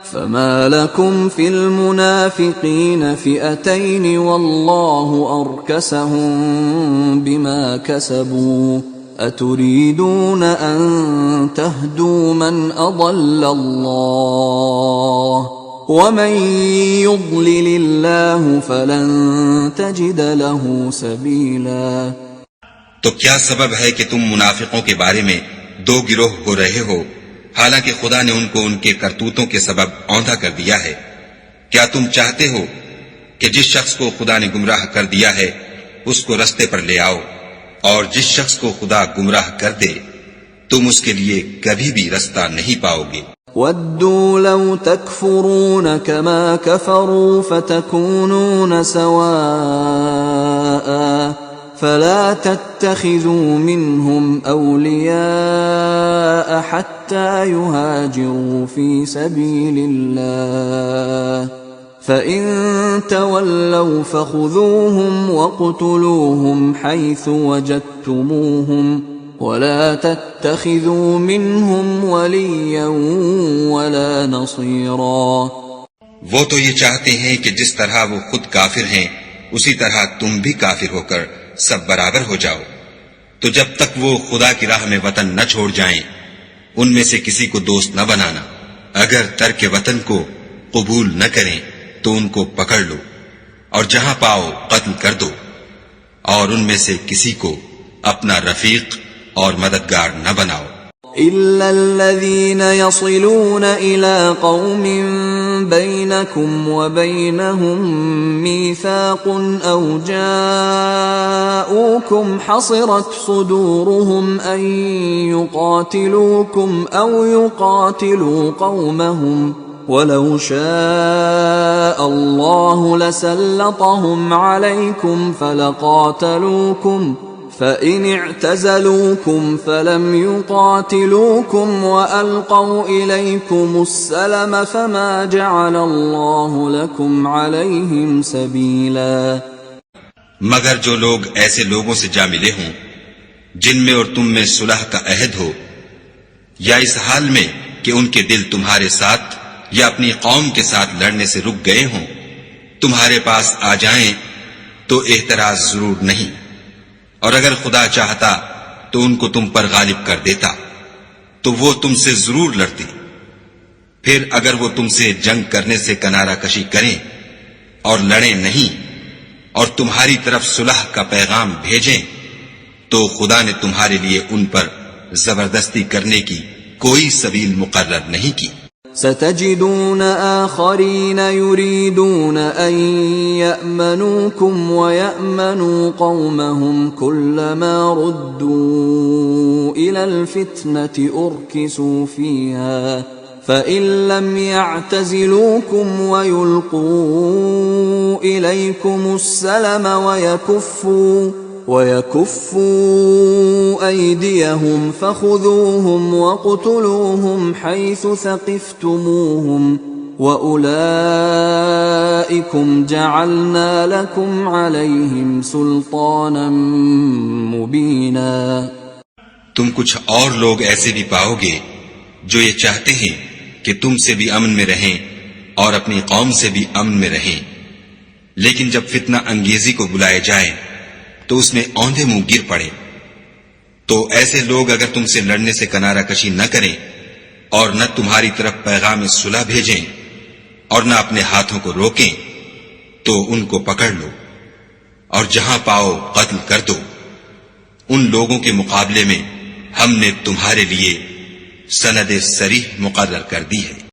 فما لكم في المنافقين فئتين والله أركسهم بما كسبوا أتريدون أن تهدوا من أضل الله ومن يضلل الله فلن تجد له سبيلا۔ تو کیا سبب ہے کہ تم منافقوں کے بارے میں دو گروہ ہو رہے ہو، حالانکہ خدا نے ان کو ان کے کرتوتوں کے سبب اوندھا کر دیا ہے؟ کیا تم چاہتے ہو کہ جس شخص کو خدا نے گمراہ کر دیا ہے اس کو رستے پر لے آؤ، اور جس شخص کو خدا گمراہ کر دے تم اس کے لیے کبھی بھی رستہ نہیں پاؤ گے۔ وَدُّوا لَوْ تَكْفُرُونَ كَمَا كَفَرُوا فَتَكُونُونَ سَوَاءً فَلَا تَتَّخِذُوا مِنْهُمْ أَوْلِيَاءَ حَتَّى يُهَاجِرُوا فِي سَبِيلِ اللَّهِ فَإِن تَوَلَّوْا فَخُذُوهُمْ وَاقْتُلُوهُمْ حَيْثُ وَجَدتُّمُوهُمْ وَلَا تَتَّخِذُوا مِنْهُمْ وَلِيًّا وَلَا نَصِيرًا۔ وہ تو یہ چاہتے ہیں کہ جس طرح وہ خود کافر ہیں اسی طرح تم بھی کافر ہو کر سب برابر ہو جاؤ، تو جب تک وہ خدا کی راہ میں وطن نہ چھوڑ جائیں ان میں سے کسی کو دوست نہ بنانا، اگر ترک وطن کو قبول نہ کریں تو ان کو پکڑ لو اور جہاں پاؤ قتل کر دو، اور ان میں سے کسی کو اپنا رفیق اور مددگار نہ بناؤ۔ إِلَّا الَّذِينَ يَصِلُونَ إِلَىٰ قَوْمٍ بَيْنَكُمْ وَبَيْنَهُم مِّيثَاقٌ أَوْ جَاءُوكُمْ حَصِرَتْ صُدُورُهُمْ أَن يُقَاتِلُوكُمْ أَوْ يُقَاتِلُوا قَوْمَهُمْ وَلَوْ شَاءَ اللَّهُ لَسَلَّطَهُمْ عَلَيْكُمْ فَلَقَاتَلُوكُمْ فَإِنِ اعْتَزَلُوكُمْ فَلَمْ يُقَاتِلُوكُمْ وَأَلْقَوْا إِلَيْكُمُ السَّلَمَ فَمَا جَعَلَ اللَّهُ لَكُمْ عَلَيْهِمْ سَبِيلًا۔ مگر جو لوگ ایسے لوگوں سے جا ملے ہوں جن میں اور تم میں صلح کا عہد ہو، یا اس حال میں کہ ان کے دل تمہارے ساتھ یا اپنی قوم کے ساتھ لڑنے سے رک گئے ہوں، تمہارے پاس آ جائیں تو اعتراض ضرور نہیں، اور اگر خدا چاہتا تو ان کو تم پر غالب کر دیتا تو وہ تم سے ضرور لڑتے۔ پھر اگر وہ تم سے جنگ کرنے سے کنارہ کشی کریں اور لڑیں نہیں اور تمہاری طرف صلح کا پیغام بھیجیں تو خدا نے تمہارے لیے ان پر زبردستی کرنے کی کوئی سبیل مقرر نہیں کی۔ ستجدون آخرين يريدون أن يأمنوكم ويأمنوا قومهم كلما ردوا إلى الفتنة أركسوا فيها فإن لم يعتزلوكم ويلقوا إليكم السلم ويكفوا أيديهم فخذوهم واقتلوهم حيث ثقفتموهم وأولئكم جعلنا لكم عليهم سلطانا مبينا۔ تم کچھ اور لوگ ایسے بھی پاؤ گے جو یہ چاہتے ہیں کہ تم سے بھی امن میں رہیں اور اپنی قوم سے بھی امن میں رہیں، لیکن جب فتنہ انگیزی کو بلائے جائے تو اس میں اوندھے منہ گر پڑے۔ تو ایسے لوگ اگر تم سے لڑنے سے کنارہ کشی نہ کریں اور نہ تمہاری طرف پیغام صلح بھیجیں اور نہ اپنے ہاتھوں کو روکیں تو ان کو پکڑ لو اور جہاں پاؤ قتل کر دو۔ ان لوگوں کے مقابلے میں ہم نے تمہارے لیے سند صریح مقرر کر دی ہے۔